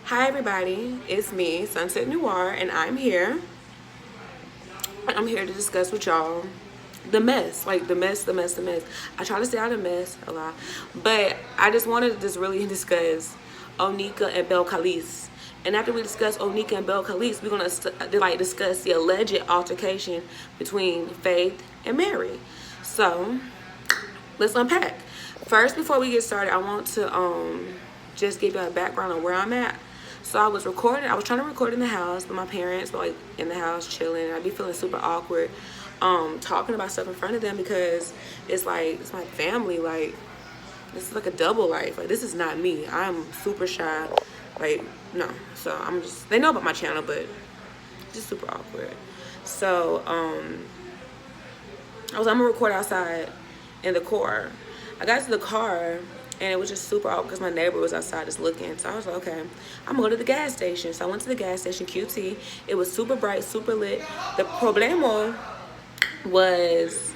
Hi everybody, it's me, Sunset Noir, and I'm here. I'm here to discuss with y'all the mess, like the mess. I try to stay out of mess a lot, but I just wanted to just really discuss Onika and Bel Khalees. And after we discuss Onika and Bel Khalees, we're gonna like discuss the alleged altercation between Faith and Mary. So let's unpack. First, before we get started, I want to just give you a background on where I'm at. So I was trying to record in the house, but my parents were like in the house chilling. I'd be feeling super awkward talking about stuff in front of them because it's like it's my family. Like this is like a double life. Like this is not me. I'm super shy. Like no. So I'm just they know about my channel, but it's just super awkward. So I'm gonna record outside in the car. I got to the car and it was just super awkward because my neighbor was outside just looking. So I was like, okay, I'm gonna go to the gas station. So I went to the gas station, QT. It was super bright, super lit. The problemo was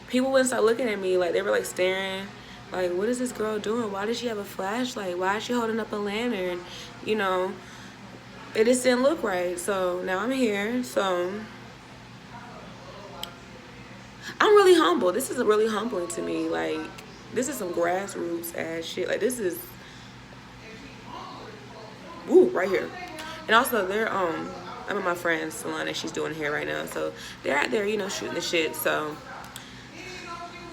people wouldn't start looking at me. Like they were like staring, like, what is this girl doing? Why does she have a flashlight? Why is she holding up a lantern? You know, it just didn't look right. So now I'm here. So I'm really humble. This is really humbling to me. Like, this is some grassroots ass shit. Like, this is, woo, right here. And also, I'm at my friend's salon and she's doing hair right now. So they're out there, you know, shooting the shit. So,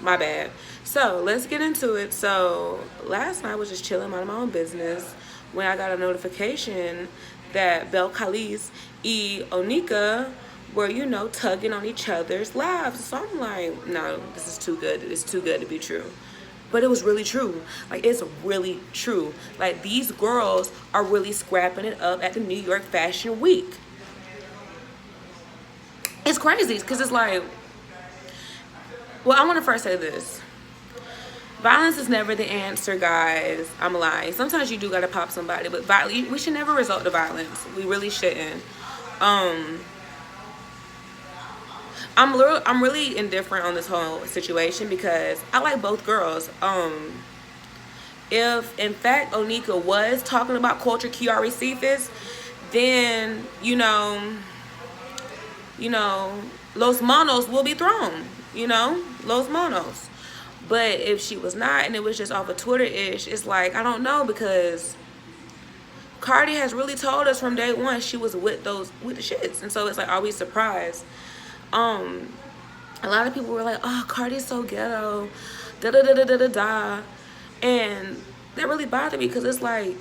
my bad. So let's get into it. So last night I was just chilling, minding my own business, when I got a notification that Bel Khalees and Onika were, you know, tugging on each other's lives. So I'm like, no, this is too good. It's too good to be true. But it was really true. Like, it's really true. Like, these girls are really scrapping it up at the New York Fashion Week. It's crazy because it's like, well, I want to first say this. Violence is never the answer, guys. I'm lying. Sometimes you do gotta pop somebody, but we should never resort to violence. We really shouldn't. I'm really indifferent on this whole situation because I like both girls. If in fact Onika was talking about culture Kiari Cephas, then you know, Los Monos will be thrown. You know, Los Monos. But if she was not, and it was just off of Twitter-ish, it's like, I don't know, because Cardi has really told us from day one she was with the shits. And so it's like, are we surprised? A lot of people were like, oh, Cardi's so ghetto, da-da-da-da-da-da. And that really bothered me because it's like,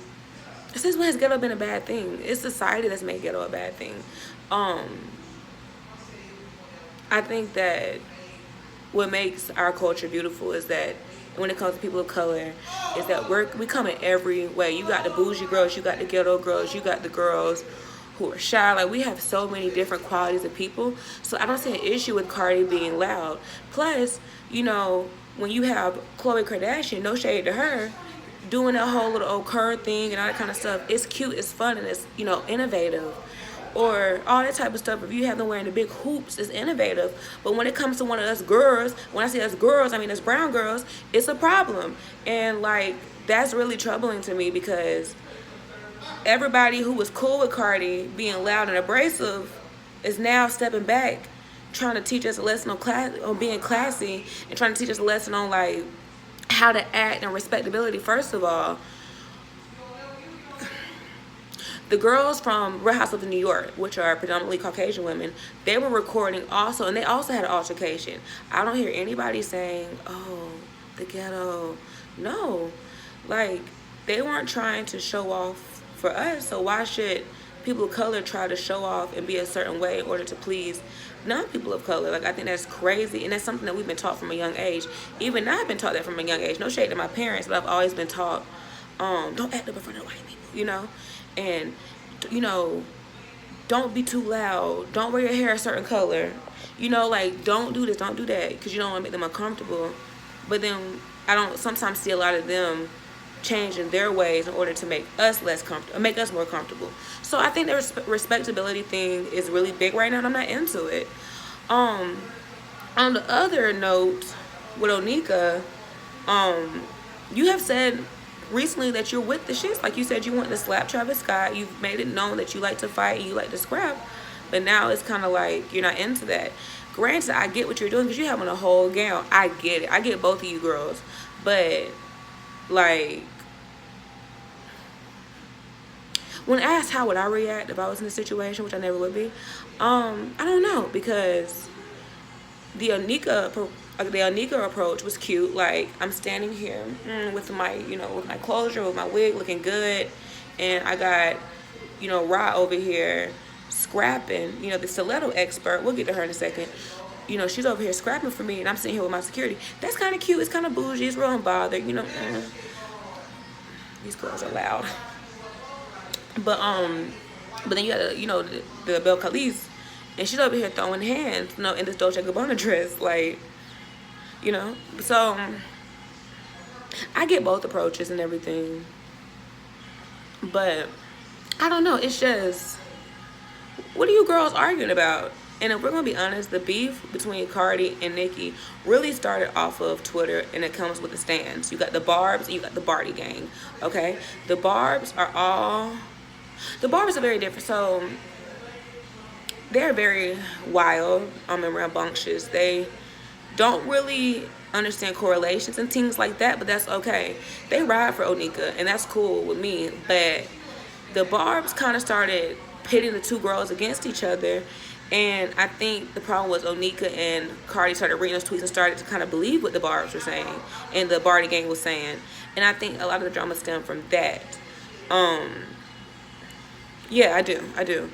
since when has ghetto been a bad thing? It's society that's made ghetto a bad thing. I think that what makes our culture beautiful is that when it comes to people of color, is that we come in every way. You got the bougie girls, you got the ghetto girls, you got the girls who are shy. Like, we have so many different qualities of people. So I don't see an issue with Cardi being loud. Plus, you know, when you have Khloe Kardashian, no shade to her, doing that whole little old curve thing and all that kind of stuff, it's cute, it's fun, and it's, you know, innovative. Or all that type of stuff. If you have them wearing the big hoops, it's innovative. But when it comes to one of us girls, when I say us girls, I mean us brown girls, it's a problem. And like, that's really troubling to me because everybody who was cool with Cardi being loud and abrasive is now stepping back, trying to teach us a lesson on being classy, and trying to teach us a lesson on like how to act and respectability. First of all, the girls from Real Housewives of New York, which are predominantly Caucasian women, they were recording also, and they also had an altercation. I don't hear anybody saying, oh, the ghetto. No. Like, they weren't trying to show off for us, so why should people of color try to show off and be a certain way in order to please non-people of color? Like, I think that's crazy, and that's something that we've been taught from a young age. Even I've been taught that from a young age. No shade to my parents, but I've always been taught, don't act up in front of white people, you know? And, you know, don't be too loud. Don't wear your hair a certain color. You know, like, don't do this, don't do that, because you don't want to make them uncomfortable. But then I don't sometimes see a lot of them changing their ways in order to make us less comfortable, make us more comfortable. So I think the respectability thing is really big right now, and I'm not into it. On the other note, with Onika, you have said recently that you're with the shits. Like you said, you want to slap Travis Scott. You've made it known that you like to fight and you like to scrap. But now it's kind of like you're not into that. Granted, I get what you're doing because you're having a whole gown. I get it. I get both of you girls. But, like, when asked how would I react if I was in a situation, which I never would be, I don't know, because the Onika approach was cute. Like, I'm standing here with my, with my closure, with my wig looking good, and I got, Ra over here scrapping, the stiletto expert. We'll get to her in a second. She's over here scrapping for me, and I'm sitting here with my security. That's kind of cute. It's kind of bougie. It's real unbothered. These girls are loud. But then you got the Belle Khali's, and she's over here throwing hands, in this Dolce & Gabbana dress, like, So I get both approaches and everything, but I don't know. It's just, what are you girls arguing about? And if we're gonna be honest, the beef between Cardi and Nicki really started off of Twitter, and it comes with the stands. You got the Barbs and you got the Barty gang. Okay, the Barbs are very different. So they're very wild, and rambunctious. They don't really understand correlations and things like that, but that's okay. They ride for Onika, and that's cool with me. But the Barbs kind of started pitting the two girls against each other, and I think the problem was Onika and Cardi started reading those tweets and started to kind of believe what the Barbs were saying and the Barty gang was saying, and I think a lot of the drama stemmed from that. Yeah, I do.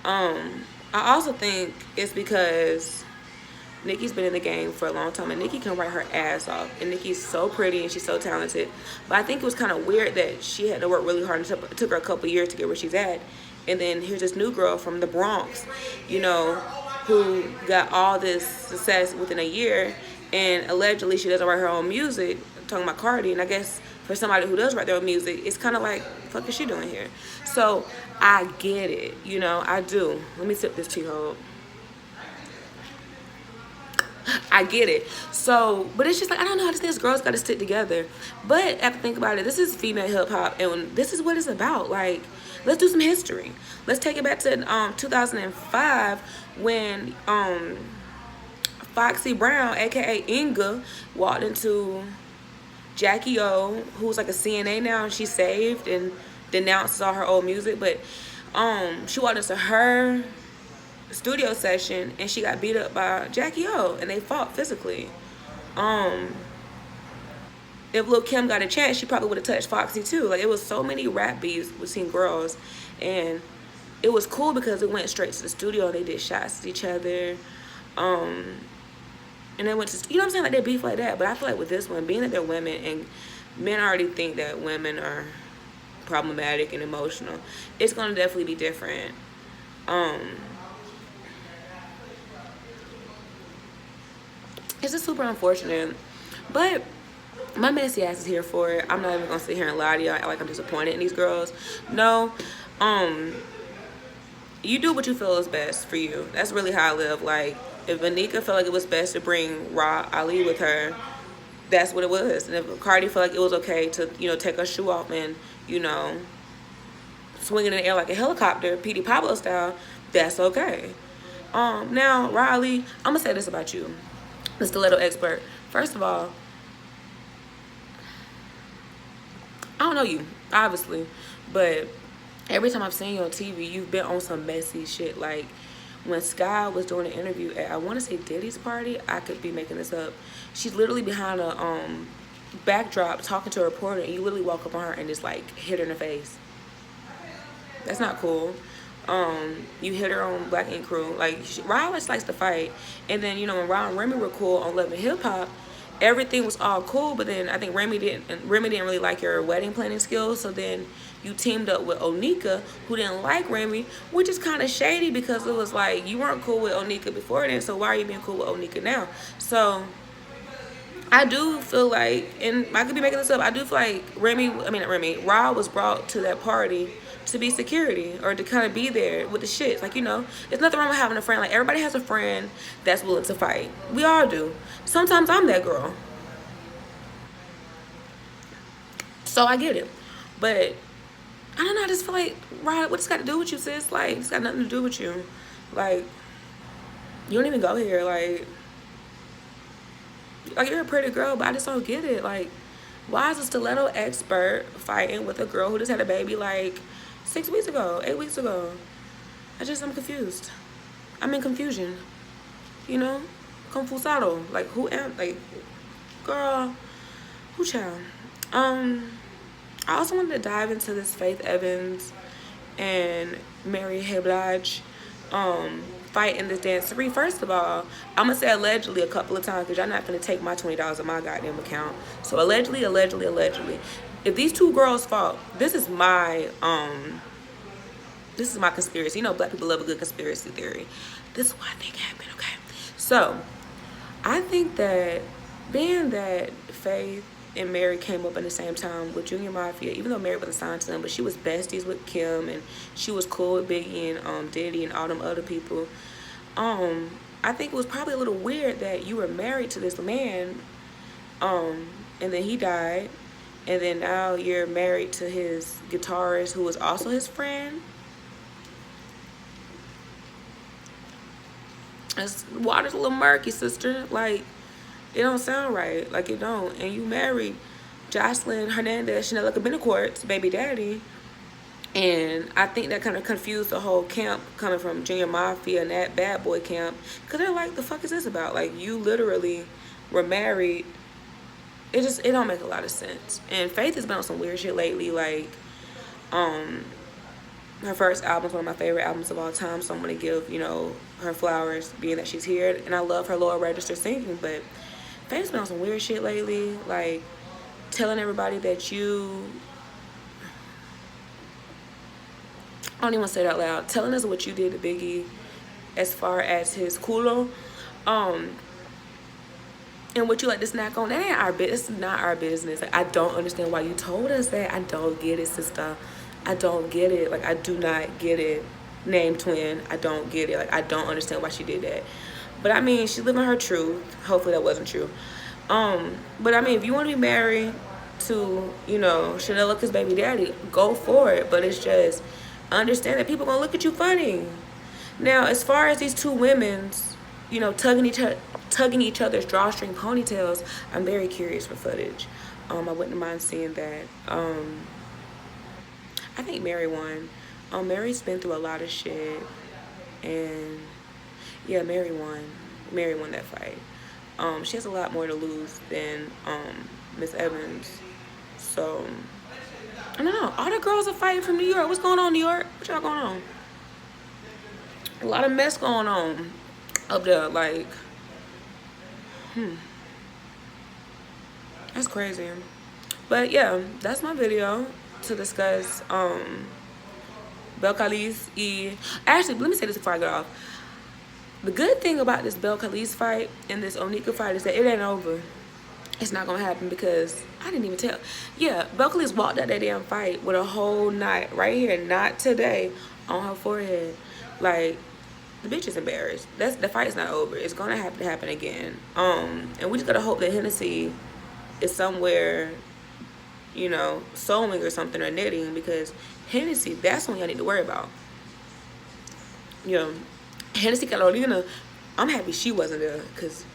I also think it's because Nicki's been in the game for a long time, and Nicki can write her ass off, and Nicki's so pretty and she's so talented. But I think it was kind of weird that she had to work really hard, and it took her a couple years to get where she's at. And then here's this new girl from the Bronx, who got all this success within a year, and allegedly she doesn't write her own music. I'm talking about Cardi, and I guess for somebody who does write their own music, it's kind of like, fuck is she doing here? So I get it, I do. Let me sip this tea, hold. I get it. So, but it's just like, I don't know how this girls got to stick together. But after think about it, this is female hip hop, and this is what it's about. Like, let's do some history. Let's take it back to 2005 when Foxy Brown, aka Inga, walked into Jackie O, who's like a CNA now, and she saved and denounces all her old music. But she walked into her studio session and she got beat up by Jackie O, and they fought physically. If Lil' Kim got a chance, she probably would have touched Foxy too. Like, it was so many rap beefs between girls, and it was cool because it went straight to the studio and they did shots at each other. And they went to, what I'm saying, like, they beef like that. But I feel like with this one, being that they're women and men already think that women are problematic and emotional, it's gonna definitely be different. It's just super unfortunate, but my messy ass is here for it. I'm not even gonna sit here and lie to y'all like I'm disappointed in these girls. No, you do what you feel is best for you. That's really how I live. Like, if Onika felt like it was best to bring Ra Ali with her, that's what it was. And if Cardi felt like it was okay to, take her shoe off and, swing it in the air like a helicopter, P.D. Pablo style, that's okay. Now, Ra Ali, I'm gonna say this about you, the stiletto expert. First of all, I don't know you, obviously, but every time I've seen you on TV, you've been on some messy shit. Like, when Sky was doing an interview at, I want to say Diddy's party, I could be making this up, she's literally behind a backdrop talking to a reporter, and you literally walk up on her and just, like, hit her in the face. That's not cool. You hit her on Black Ink Crew. Like, Ra always likes to fight. And then, when Ra and Remy were cool on Love and Hip Hop, everything was all cool, but then I think Remy didn't really like your wedding planning skills, so then you teamed up with Onika, who didn't like Remy, which is kind of shady because it was like, you weren't cool with Onika before then, so why are you being cool with Onika now? So I do feel like, and I could be making this up, I do feel like Ra was brought to that party to be security, or to kind of be there with the shit. Like, there's nothing wrong with having a friend. Like, everybody has a friend that's willing to fight. We all do. Sometimes I'm that girl. So I get it. But I don't know, I just feel like, right, what's got to do with you, sis? Like, it's got nothing to do with you. Like, you don't even go here. Like you're a pretty girl, but I just don't get it. Like, why is a stiletto expert fighting with a girl who just had a baby like 6 weeks ago, 8 weeks ago? I'm confused. I'm in confusion. You know? Confusado. Like, who am, like, girl, who child? I also wanted to dive into this Faith Evans and Mary Blige fight in this dancery. First of all, I'm gonna say allegedly a couple of times because y'all not gonna take my $20 of my goddamn account. So allegedly. If these two girls fought, this is my conspiracy. You know, black people love a good conspiracy theory. This is what I think happened, okay? So I think that being that Faith and Mary came up in the same time with Junior Mafia, even though Mary wasn't signed to them, but she was besties with Kim and she was cool with Biggie and Diddy and all them other people. I think it was probably a little weird that you were married to this man, and then he died, and then now you're married to his guitarist who was also his friend. Water's a little murky, sister. Like, it don't sound right. Like, it don't. And you married Jocelyn Hernandez, Chanel Benacourt's baby daddy. And I think that kind of confused the whole camp coming from Junior Mafia and that bad boy camp. Because they're like, the fuck is this about? Like, you literally were married. It don't make a lot of sense. And Faith has been on some weird shit lately. Like, her first album is one of my favorite albums of all time. So I'm going to give, you know, her flowers being that she's here. And I love her lower register singing. But Faith's been on some weird shit lately. Like, telling everybody that you... I don't even want to say it out loud. Telling us what you did to Biggie as far as his culo. And what you like to snack on. That ain't our business. It's not our business. Like, I don't understand why you told us that. I don't get it, sister. I don't get it. Like, I do not get it. Name twin. I don't get it. Like, I don't understand why she did that. But I mean, she's living her truth. Hopefully that wasn't true. But I mean, if you want to be married to, you know, Chanel Lucas' baby daddy, go for it. But it's just, understand that people gonna look at you funny. Now, as far as these two women's, you know, tugging each other's drawstring ponytails, I'm very curious for footage. I wouldn't mind seeing that. I think Mary won. Mary's been through a lot of shit, and yeah, Mary won. Mary won that fight. She has a lot more to lose than Miss Evans. So I don't know. All the girls are fighting from New York. What's going on, New York? What y'all going on? A lot of mess going on up there. Like, that's crazy. But yeah, that's my video to discuss Bel Khalis y... Actually, let me say this before I get off. The good thing about this Bel Khalis fight and this Onika fight is that it ain't over. It's not gonna happen because I didn't even tell. Yeah, Bel Khalis walked out that damn fight with a whole knot right here, not today, on her forehead. Like, the bitch is embarrassed. The fight's not over. It's gonna have to happen again. And we just gotta hope that Hennessy is somewhere, you know, sewing or something or knitting, because Hennessy, that's what I need to worry about. You know, Hennessy Carolina, I'm happy she wasn't there because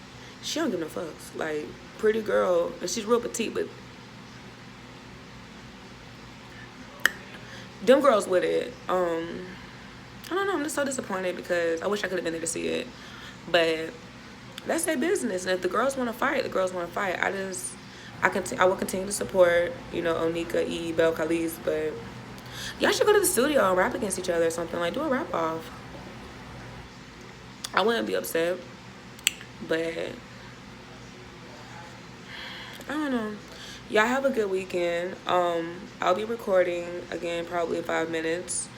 she don't give no fucks. Like, pretty girl, and she's real petite, but them girls with it. I don't know, I'm just so disappointed because I wish I could have been there to see it. But that's their business, and if the girls want to fight, the girls want to fight. I will continue to support, you know, Onika E, Bel Khalis, but y'all should go to the studio and rap against each other or something. Like, do a rap off. I wouldn't be upset, but I don't know. Y'all have a good weekend. I'll be recording again probably in 5 minutes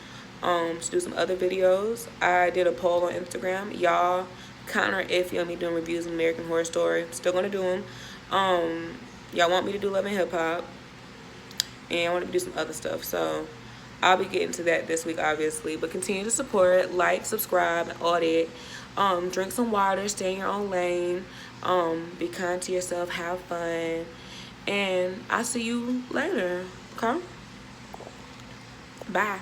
to do some other videos. I did a poll on Instagram. Y'all kind of iffy on me doing reviews of American Horror Story. Still gonna do them. Y'all want me to do Love and Hip Hop, and I want to do some other stuff. So I'll be getting to that this week, obviously. But continue to support, like, subscribe, audit. Drink some water, stay in your own lane. Be kind to yourself, have fun. And I'll see you later. Okay? Bye.